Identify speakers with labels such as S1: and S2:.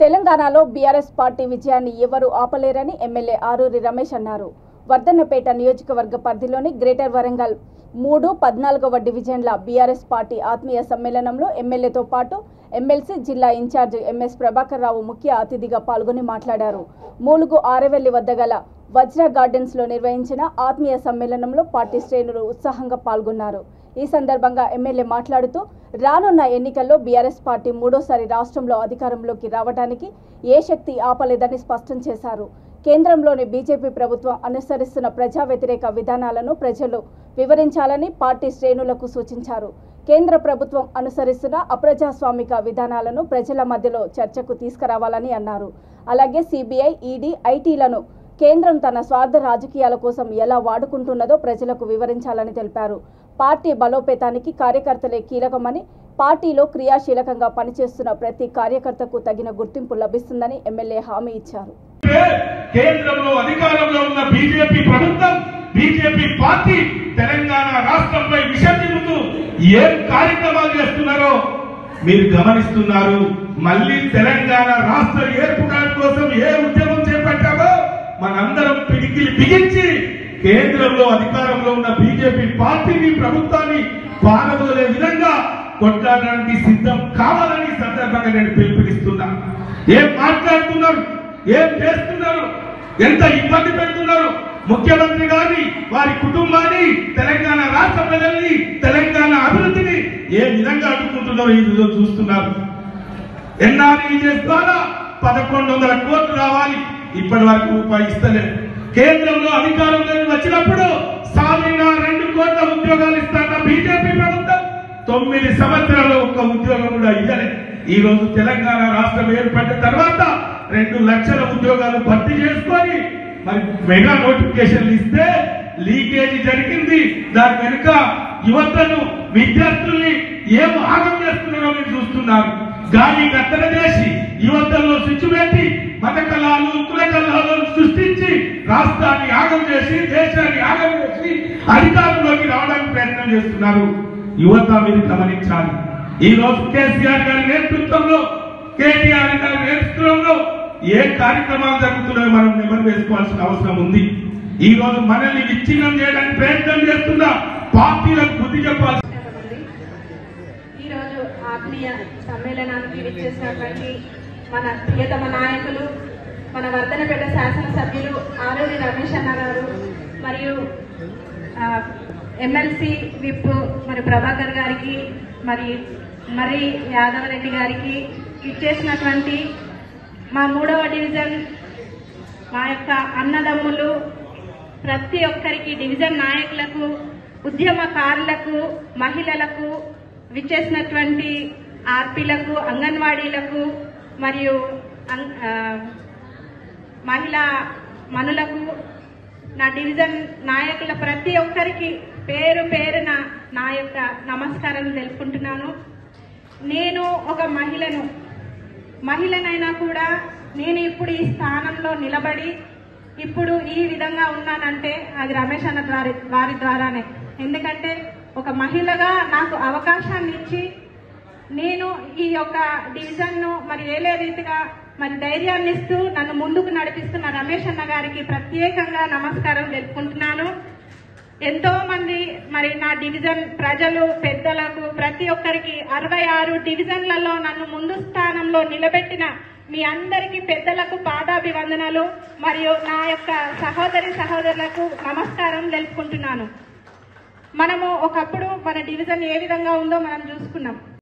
S1: తెలంగాణలో BRS party విజయాన్ని ఎవరూ ఆపలేరని ఎమ్మెల్యే ఆరూరి రమేష్ అన్నారు. వర్ధన్నపేట నియోజకవర్గ పరిధిలోని గ్రేటర్ వరంగల్ 3-14వ డివిజన్ల బీఆర్ఎస్ పార్టీ ఆత్మీయ సమ్మేళనంలో ఎమ్మెల్యేతో పాటు ఎమ్మెల్సీ జిల్లా ఇన్ఛార్జ్ ఎంఎస్ ప్రభాకర్ రావు ముఖ్య అతిథిగా పాల్గొని మాట్లాడారు. మూలుగు ఆరెవెల్లి వద్ద గల వజ్ర గార్డెన్స్ లో నిర్వహించిన ఆత్మీయ సమ్మేళనంలో పార్టీ శ్రేణులు ఉత్సాహంగా పాల్గొన్నారు. ఈ సందర్భంగా ఎమ్మెల్యే మాట్లాడుతూ రానున్న ఎన్నికల్లో బీఆర్ఎస్ పార్టీ మూడోసారి రాష్ట్రంలో అధికారంలోకి రావడానికి ఏ శక్తి ఆపలేదని స్పష్టం చేశారు. కేంద్రంలోని బీజేపీ ప్రభుత్వం అనుసరిస్తున్న ప్రజా వ్యతిరేక విధానాలను ప్రజలు వివరించాలని పార్టీ శ్రేణులకు సూచించారు. కేంద్ర ప్రభుత్వం అనుసరిస్తున్న అప్రజాస్వామిక విధానాలను ప్రజల మధ్యలో చర్చకు తీసుకురావాలని అన్నారు. అలాగే సిబిఐ, ఈడీ, ఐటీలను కేంద్రం తన స్వార్థ రాజకీయాల కోసం ఎలా వాడుకుంటున్నదో ప్రజలకు వివరించాలని తెలిపారు. పార్టీ బలోపేతానికి కార్యకర్తలే కీలకమని, పార్టీలో క్రియాశీలకంగా పనిచేస్తున్న ప్రతి కార్యకర్తకు తగిన గుర్తింపు లభిస్తుందని ఎమ్మెల్యే హామీ ఇచ్చారు.
S2: కేంద్రంలో అధికారంలో ఉన్న బీజేపీ ప్రభుత్వం, బీజేపీ పార్టీ తెలంగాణ రాష్ట్రంపై విషం చిమ్ముతూ ఏం కార్యక్రమాలు చేస్తున్నారో మీరు గమనిస్తున్నారు. మళ్ళీ తెలంగాణ రాష్ట్ర ఏర్పడడం కోసం ఏ ఉద్యమం చేపట్టామో మనందరం పిడికిలి బిగించి కేంద్రంలో అధికారంలో ఉన్న బీజేపీ పార్టీని, ప్రభుత్వాన్ని పారదోలే విధంగా కొట్లాడడానికి సిద్ధం కావాలని సందర్భంగా నేను పిలుపునిస్తున్నా. ఏం మాట్లాడుతున్నారు, ఏం చేస్తున్నారు, ఎంత ఇబ్బంది పెడుతున్నారు ముఖ్యమంత్రి గారిని, వారి కుటుంబాన్ని, తెలంగాణ రాష్ట్ర ప్రజల్ని, తెలంగాణ అభివృద్ధిని ఏ విధంగా అడ్డుకుంటున్నారో ఈ రోజు చూస్తున్నారు. ఎన్ఆర్ఈజీఎస్ ద్వారా 1100 కోట్లు రావాలి, ఇప్పటి వరకు రూపాయి ఇస్తలేదు. కేంద్రంలో అధికారంలోకి వచ్చినప్పుడు సాలీనా 2 కోట్ల ఉద్యోగాలు ఇస్తాన్న బీజేపీ ప్రభుత్వం 9 సంవత్సరాలు ఒక్క ఉద్యోగం కూడా ఇవ్వలేదు. ఈ రోజు తెలంగాణ రాష్ట్రం ఏర్పడిన తర్వాత 2 లక్షల ఉద్యోగాలు భర్తీ చేసుకొని మరి మెగా నోటిఫికేషన్లు ఇస్తే లీకేజీ జరిగింది. దాని వెనుక యువతను, విద్యార్థుల్ని ఏం ఆగం చేస్తున్నారో మీరు చూస్తున్నారు. గాలి కత్తెర చేసి యువతల్లో స్విచ్ పెట్టి మత కళాలు, కుల కళాలను సృష్టించి రాష్ట్రాన్ని ఆగం చేసి, దేశాన్ని ఆగం చేసి అధికారంలోకి రావడానికి ప్రయత్నం చేస్తున్నారు. యువత మీరు గమనించాలి. ఈ రోజు కేసీఆర్ గారి నేతృత్వంలో, కేటీఆర్ గారి నేతృత్వంలో ఏ కార్యక్రమాలు జరుగుతున్నాయో మనం నెమరు వేసుకోవాల్సిన అవసరం ఉంది. ఈ రోజు మనల్ని విచ్ఛిన్నం చేయడానికి ప్రయత్నం చేస్తున్న పార్టీలకు బుద్ధి చెప్పాల్సి.
S3: ఈ రోజు ఆత్మీయ సమ్మేళనానికి విచ్చేసినటువంటి మన ప్రియతమ నాయకులు, మన వర్ధనపేట శాసనసభ్యులు ఆరూరి రమేష్ అన్న గారు, మరియు ఎమ్మెల్సీ విప్ మరి ప్రభాకర్ గారికి, మరి యాదవరెడ్డి గారికి ఇచ్చేసినటువంటి మా 3వ డివిజన్ మా యొక్క అన్నదమ్ములు, ప్రతి ఒక్కరికి, డివిజన్ నాయకులకు, ఉద్యమకారులకు, మహిళలకు, విచ్చేసినటువంటి ఆర్పీలకు, అంగన్వాడీలకు, మరియు మహిళా మనులకు, నా డివిజన్ నాయకుల ప్రతి ఒక్కరికి పేరు పేరున నా యొక్క నమస్కారం తెలుపుకుంటున్నాను. నేను ఒక మహిళనైనా కూడా నేను ఇప్పుడు ఈ స్థానంలో నిలబడి ఇప్పుడు ఈ విధంగా ఉన్నానంటే అది రమేష్ అన్న వారి ద్వారానే. ఎందుకంటే ఒక మహిళగా నాకు అవకాశాన్ని ఇచ్చి నేను ఈ యొక్క డివిజన్ను మరి ఏలే రీతిగా మరి ధైర్యాన్ని ఇస్తూ నన్ను ముందుకు నడిపిస్తున్న రమేష్ అన్న గారికి ప్రత్యేకంగా నమస్కారం తెలుపుకుంటున్నాను. ఎంతో మంది మరి నా డివిజన్ ప్రజలు, పెద్దలకు, ప్రతి ఒక్కరికి 66 డివిజన్లలో నన్ను ముందు స్థానంలో నిలబెట్టిన మీ అందరికీ పెద్దలకు పాదాభివందనలు, మరియు నా యొక్క సహోదరులకు నమస్కారం తెలుపుకుంటున్నాను. మనము ఒకప్పుడు మన డివిజన్ ఏ విధంగా ఉందో మనం చూసుకున్నాం.